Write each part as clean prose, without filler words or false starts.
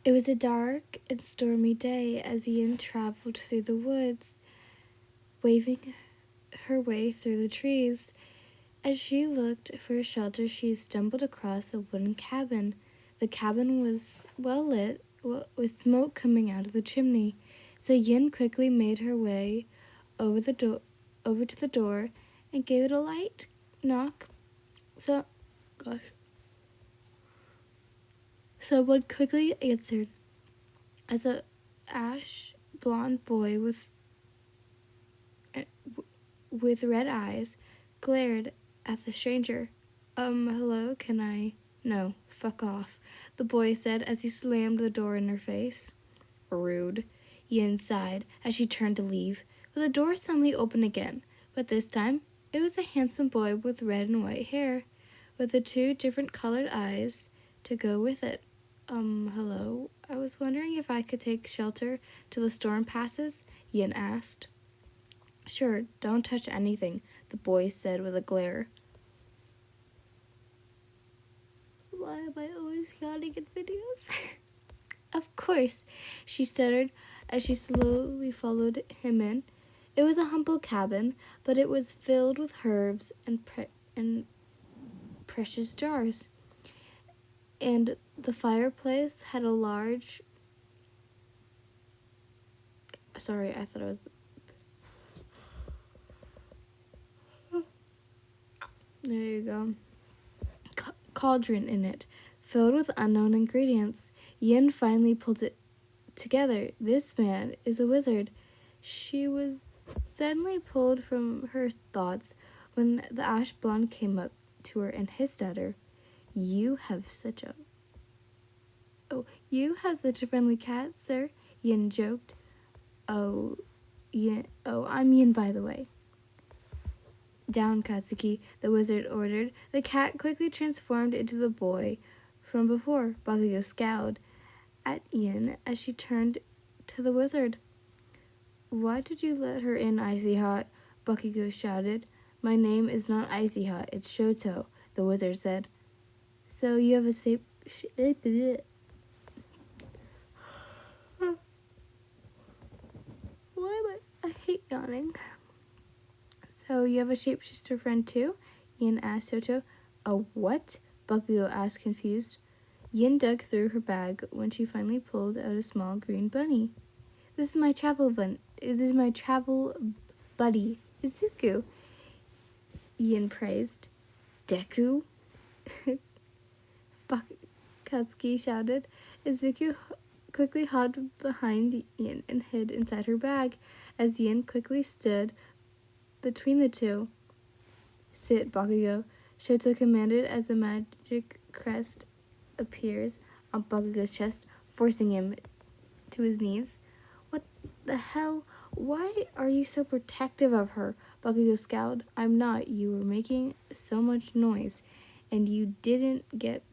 It was a dark and stormy day as Ian traveled through the woods, waving her way through the trees. As she looked for a shelter, she stumbled across a wooden cabin. The cabin was well lit, with smoke coming out of the chimney. So Yin quickly made her way over to the door, and gave it a light knock. So, gosh, someone quickly answered, as a ash blonde boy with red eyes glared at the stranger. Hello, can I? No, fuck off, the boy said as he slammed the door in her face. Rude, Yin sighed as she turned to leave, but the door suddenly opened again. But this time, it was a handsome boy with red and white hair, with the two different colored eyes to go with it. Hello, I was wondering if I could take shelter till the storm passes, Yin asked. Sure, don't touch anything, the boy said with a glare. Why am I always yawning in videos? Of course, she stuttered as she slowly followed him in. It was a humble cabin, but it was filled with herbs and precious jars. And the fireplace had a large... Sorry, I thought it was... There you go. Cauldron in it, filled with unknown ingredients. Yin finally pulled it together. This man is a wizard. She was suddenly pulled from her thoughts when the ash blonde came up to her and hissed at her. You have such a friendly cat, sir, Yin joked. Oh, I'm Yin, by the way. Down, Katsuki, the wizard ordered. The cat quickly transformed into the boy from before. Bakugo scowled at Yin as she turned to the wizard. Why did you let her in, Icy Hot? Bakugo shouted. My name is not Icy Hot, it's Shoto, the wizard said. So you have a I hate yawning. So you have a shapeshifter friend too? Yin asked Shoto. A what? Bakugo asked, confused. Yin dug through her bag when she finally pulled out a small green bunny. This is my travel buddy, Izuku, Yin praised. Deku? Katsuki shouted. Izuku quickly hopped behind Yin and hid inside her bag as Yin quickly stood between the two. Sit, Bakugo, Shoto commanded as a magic crest appears on Bakugo's chest, forcing him to his knees. What the hell? Why are you so protective of her? Bakugo scowled. I'm not. You were making so much noise, and you didn't get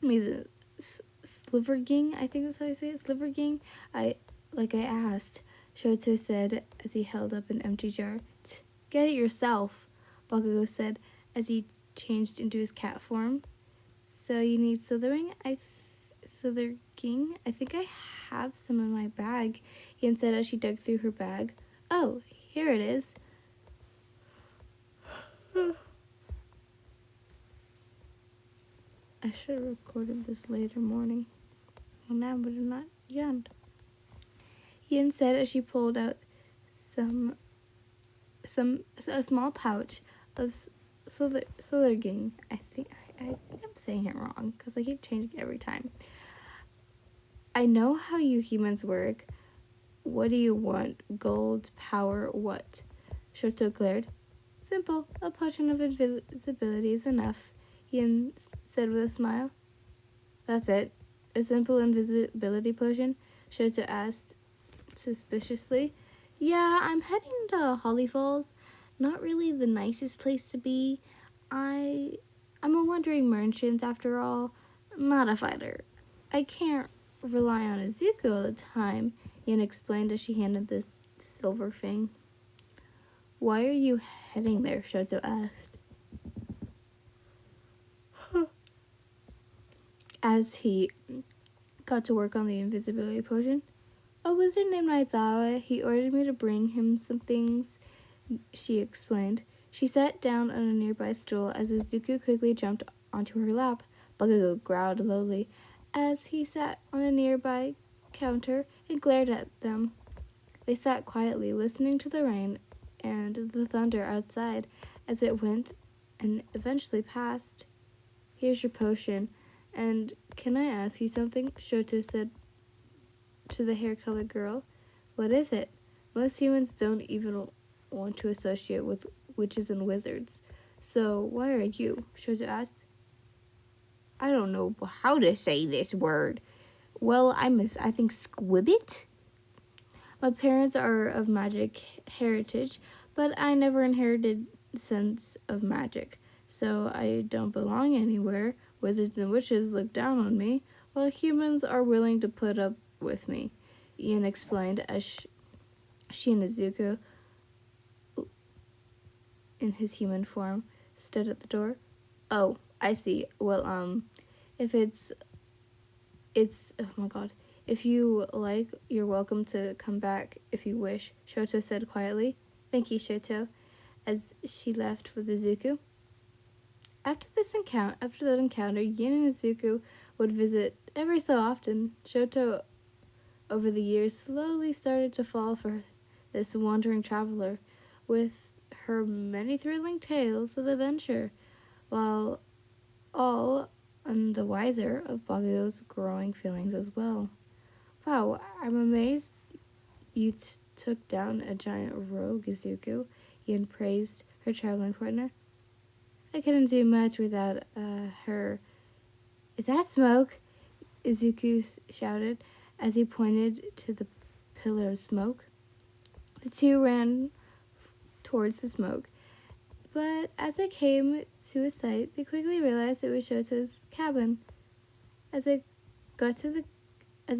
me the sliverging. I think that's how you say it. Sliverging. I asked, Shoto said as he held up an empty jar. Get it yourself, Bakugo said as he changed into his cat form. So you need slithering? Slitherking? I think I have some in my bag, Yin said as she dug through her bag. Oh, here it is. I should have recorded this later morning. Well, now I would have not yawned. Yin said as she pulled out a small pouch of slitherging. I think I'm saying it wrong because I keep changing it every time. I know how you humans work. What do you want? Gold, power, what? Shoto glared. Simple. A potion of invisibility is enough, Yin said with a smile. That's it? A simple invisibility potion? Shoto asked suspiciously. Yeah, I'm heading to Holly Falls. Not really the nicest place to be. I'm a wandering merchant after all, not a fighter. I can't rely on Izuku all the time, Yin explained as she handed the silver thing. Why are you heading there? Shoto asked. As he got to work on the invisibility potion. A wizard named Aizawa, he ordered me to bring him some things, she explained. She sat down on a nearby stool as Izuku quickly jumped onto her lap. Bakugo growled lowly as he sat on a nearby counter and glared at them. They sat quietly, listening to the rain and the thunder outside as it went and eventually passed. Here's your potion, and can I ask you something? Shoto said to the hair-colored girl. What is it? Most humans don't even want to associate with witches and wizards. So why are you? Shoto asked. I don't know how to say this word. Well, I think squibbit? My parents are of magic heritage, but I never inherited sense of magic, so I don't belong anywhere. Wizards and witches look down on me, while humans are willing to put up with me, Ian explained as she and Izuku, in his human form, stood at the door. Oh, I see. Well, if it's oh my god. If you like, you're welcome to come back if you wish, Shoto said quietly. Thank you, Shoto, as she left with Izuku. After that encounter, Yin and Izuku would visit every so often. Shoto, over the years, slowly started to fall for this wandering traveler with her many thrilling tales of adventure, while all and the wiser of Bakugo's growing feelings as well. Wow, I'm amazed you took down a giant rogue, Izuku, Yin praised her traveling partner. I couldn't do much without her. Is that smoke? Izuku shouted as he pointed to the pillar of smoke. The two ran towards the smoke, but as they came to a sight, they quickly realized it was Shoto's cabin. As they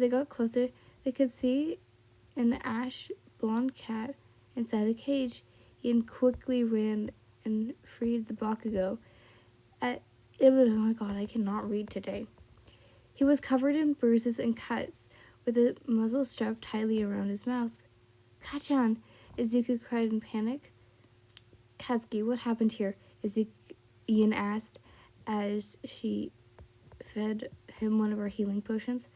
got closer, they could see an ash blonde cat inside a cage. Yin quickly ran and freed the Bakugo. Oh my god, I cannot read today. He was covered in bruises and cuts, with a muzzle strapped tightly around his mouth. Kachan! Izuku cried in panic. Katsuki, what happened here? Ian asked as she fed him one of her healing potions.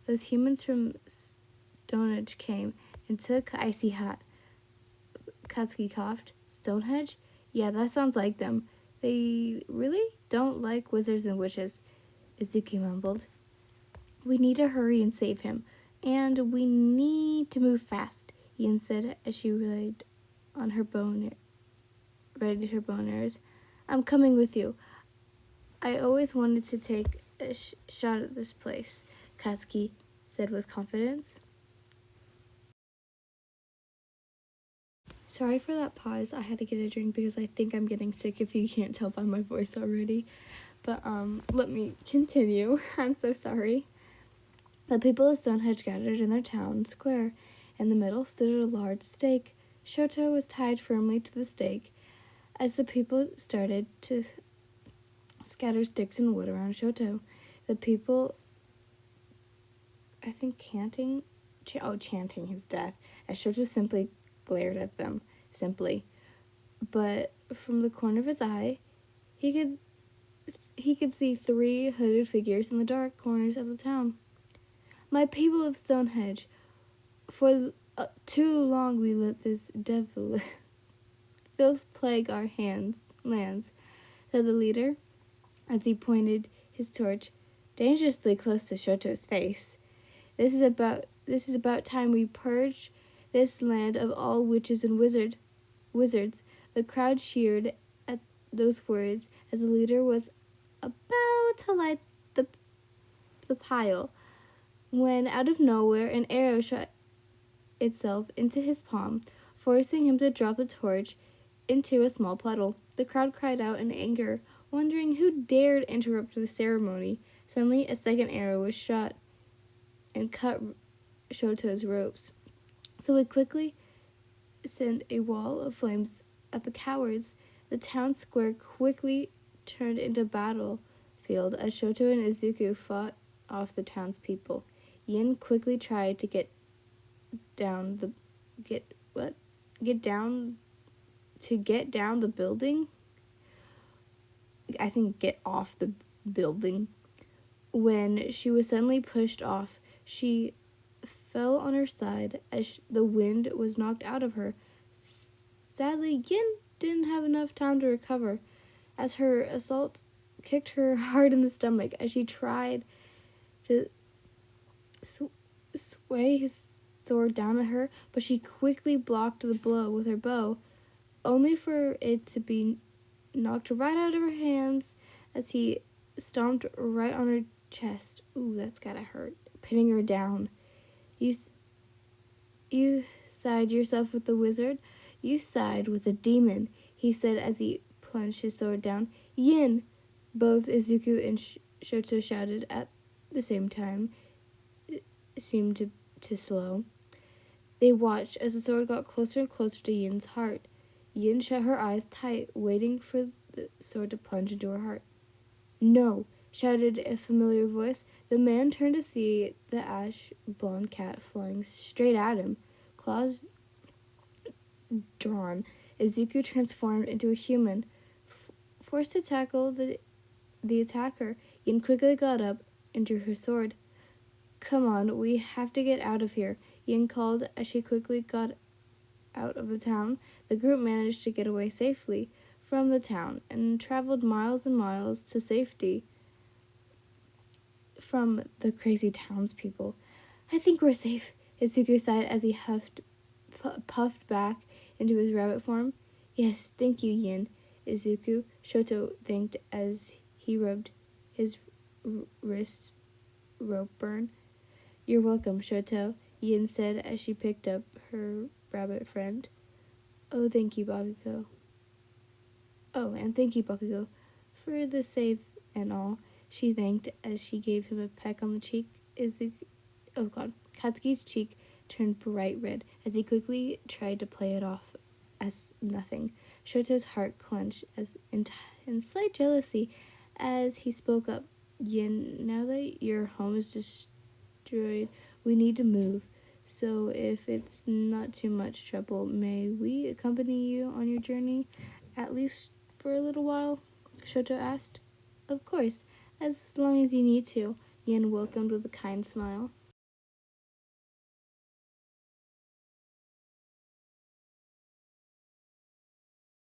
Those humans from Stonehenge came and took Icy Hot. Katsuki coughed. Stonehenge? Yeah, that sounds like them. They really don't like wizards and witches, Izuku mumbled. We need to hurry and save him, and we need to move fast, Ian said as she readied her bow arrows. I'm coming with you. I always wanted to take a shot at this place, Katsuki said with confidence. Sorry for that pause. I had to get a drink because I think I'm getting sick, if you can't tell by my voice already. But let me continue. I'm so sorry. The people of Stonehenge gathered in their town square. In the middle stood a large stake. Shoto was tied firmly to the stake as the people started to scatter sticks and wood around Shoto. The people, I think, chanting his death, as Shoto simply glared at them, but from the corner of his eye, he could see 3 hooded figures in the dark corners of the town. My people of Stonehenge, for too long we let this devil filth plague our lands, said the leader, as he pointed his torch dangerously close to Shoto's face. This is about time we purge this land of all witches and wizards. The crowd cheered at those words as the leader was about to light the pile, when out of nowhere an arrow shot itself into his palm, forcing him to drop the torch into a small puddle. The crowd cried out in anger, wondering who dared interrupt the ceremony. Suddenly, a second arrow was shot and cut Shoto's ropes. So it quickly sent a wall of flames at the cowards. The town square quickly turned into a battlefield as Shoto and Izuku fought off the townspeople. Yin quickly tried to get down the get down to get down the building. I think get off the building. When she was suddenly pushed off, she fell on her side as the wind was knocked out of her. Sadly, Yin didn't have enough time to recover, as her assault kicked her hard in the stomach as she tried to sway his sword down at her, but she quickly blocked the blow with her bow, only for it to be knocked right out of her hands as he stomped right on her chest. Ooh, that's gotta hurt. Pinning her down. You side yourself with the wizard. You side with the demon, he said as he plunged his sword down. Yin! Both Izuku and Shoto shouted at the same time. It seemed to slow. They watched as the sword got closer and closer to Yin's heart. Yin shut her eyes tight, waiting for the sword to plunge into her heart. No! Shouted a familiar voice. The man turned to see the ash-blonde cat flying straight at him. Claws drawn, Izuku transformed into a human. Forced to tackle the attacker, Yin quickly got up and drew her sword. Come on, we have to get out of here, Yin called as she quickly got out of the town. The group managed to get away safely from the town and traveled miles and miles to safety from the crazy townspeople. I think we're safe, Izuku sighed as he puffed back into his rabbit form. Yes, thank you, Yin, Izuku, Shoto thanked as he rubbed his wrist rope burn. You're welcome, Shoto, Yin said as she picked up her rabbit friend. Oh, thank you, Bakugo. Oh, and thank you, Bakugo, for the save and all, she thanked as she gave him a peck on the cheek. Katsuki's cheek turned bright red as he quickly tried to play it off as nothing. Shoto's heart clenched in slight jealousy as he spoke up. Yin, now that your home is destroyed, we need to move. So if it's not too much trouble, may we accompany you on your journey, at least for a little while? Shoto asked. Of course, as long as you need to, Yin welcomed with a kind smile.